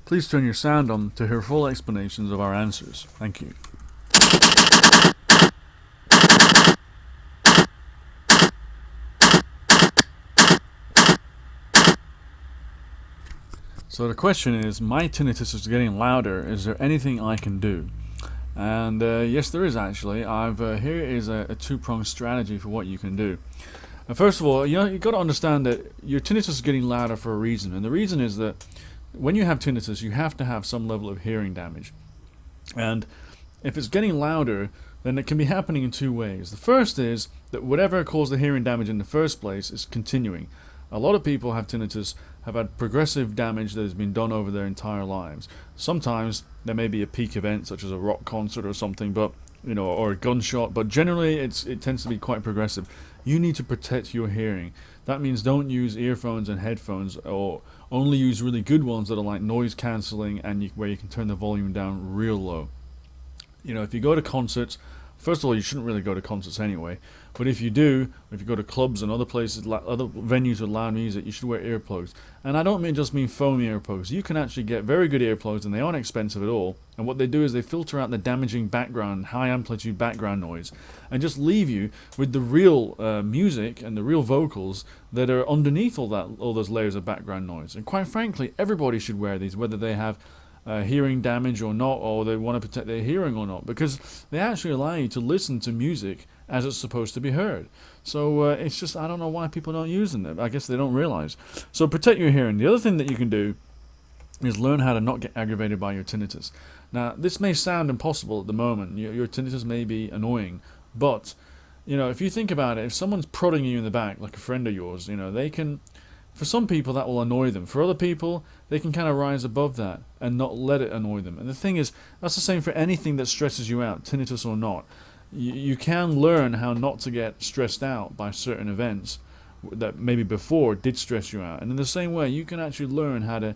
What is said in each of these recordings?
Please turn your sound on to hear full explanations of our answers. Thank you. So the question is, my tinnitus is getting louder. Is there anything I can do? And yes, there is actually. Here is a two-pronged strategy for what you can do. First of all, you've got to understand that your tinnitus is getting louder for a reason, and the reason is that when you have tinnitus, you have to have some level of hearing damage. And if it's getting louder, then it can be happening in two ways. The first is that whatever caused the hearing damage in the first place is continuing. A lot of people have tinnitus, have had progressive damage that has been done over their entire lives. Sometimes there may be a peak event, such as a rock concert or something, but or a gunshot, but generally it tends to be quite progressive. You need to protect your hearing. That means don't use earphones and headphones, or only use really good ones that are like noise cancelling and where you can turn the volume down real low. If you go to concerts, first of all, you shouldn't really go to concerts anyway, but if you do, if you go to clubs and other places, other venues with loud music, you should wear earplugs. And I don't just mean foamy earplugs. You can actually get very good earplugs, and they aren't expensive at all. And what they do is they filter out the damaging background, high amplitude background noise, and just leave you with the real music and the real vocals that are underneath all those layers of background noise. And quite frankly, everybody should wear these, whether they have hearing damage or not, or they want to protect their hearing or not, because they actually allow you to listen to music as it's supposed to be heard. So it's just, I don't know why people don't use them. I guess they don't realize. So protect your hearing. The other thing that you can do is learn how to not get aggravated by your tinnitus. Now, this may sound impossible at the moment. Your tinnitus may be annoying, but if you think about it, if someone's prodding you in the back, like a friend of yours, they can. For some people, that will annoy them. For other people, they can kind of rise above that and not let it annoy them. And the thing is, that's the same for anything that stresses you out, tinnitus or not. You can learn how not to get stressed out by certain events that maybe before did stress you out. And in the same way, you can actually learn how to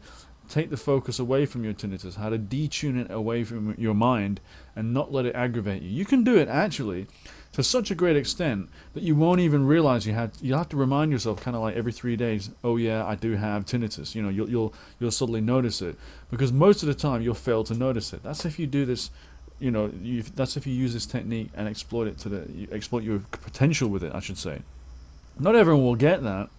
take the focus away from your tinnitus, how to detune it away from your mind and not let it aggravate you. You can do it actually to such a great extent that you won't even realize you have to remind yourself, kind of like every 3 days, oh yeah, I do have tinnitus. You'll suddenly notice it, because most of the time you'll fail to notice it. That's if you do this, that's if you use this technique and exploit your potential with it, I should say. Not everyone will get that,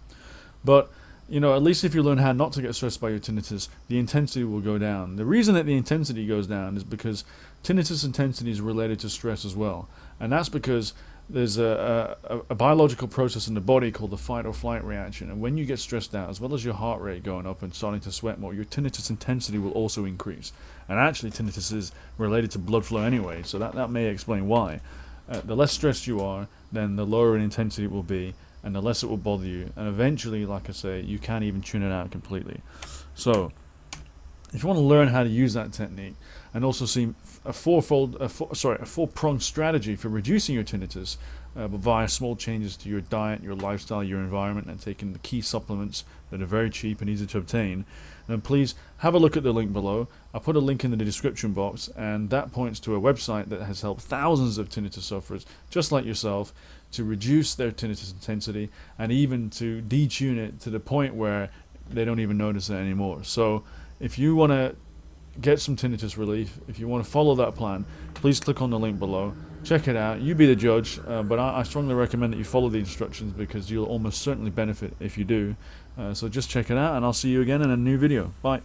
but at least if you learn how not to get stressed by your tinnitus, the intensity will go down. The reason that the intensity goes down is because tinnitus intensity is related to stress as well. And that's because there's a biological process in the body called the fight or flight reaction. And when you get stressed out, as well as your heart rate going up and starting to sweat more, your tinnitus intensity will also increase. And actually, tinnitus is related to blood flow anyway, so that may explain why. The less stressed you are, then the lower in intensity it will be, and the less it will bother you. And eventually, like I say, you can't even tune it out completely. So, if you want to learn how to use that technique and also see a four-pronged strategy for reducing your tinnitus via small changes to your diet, your lifestyle, your environment, and taking the key supplements that are very cheap and easy to obtain, then please have a look at the link below. I'll put a link in the description box, and that points to a website that has helped thousands of tinnitus sufferers just like yourself to reduce their tinnitus intensity and even to detune it to the point where they don't even notice it anymore. So if you want to get some tinnitus relief, if you want to follow that plan, please click on the link below. Check it out. You be the judge, but I strongly recommend that you follow the instructions, because you'll almost certainly benefit if you do. So just check it out, and I'll see you again in a new video. Bye.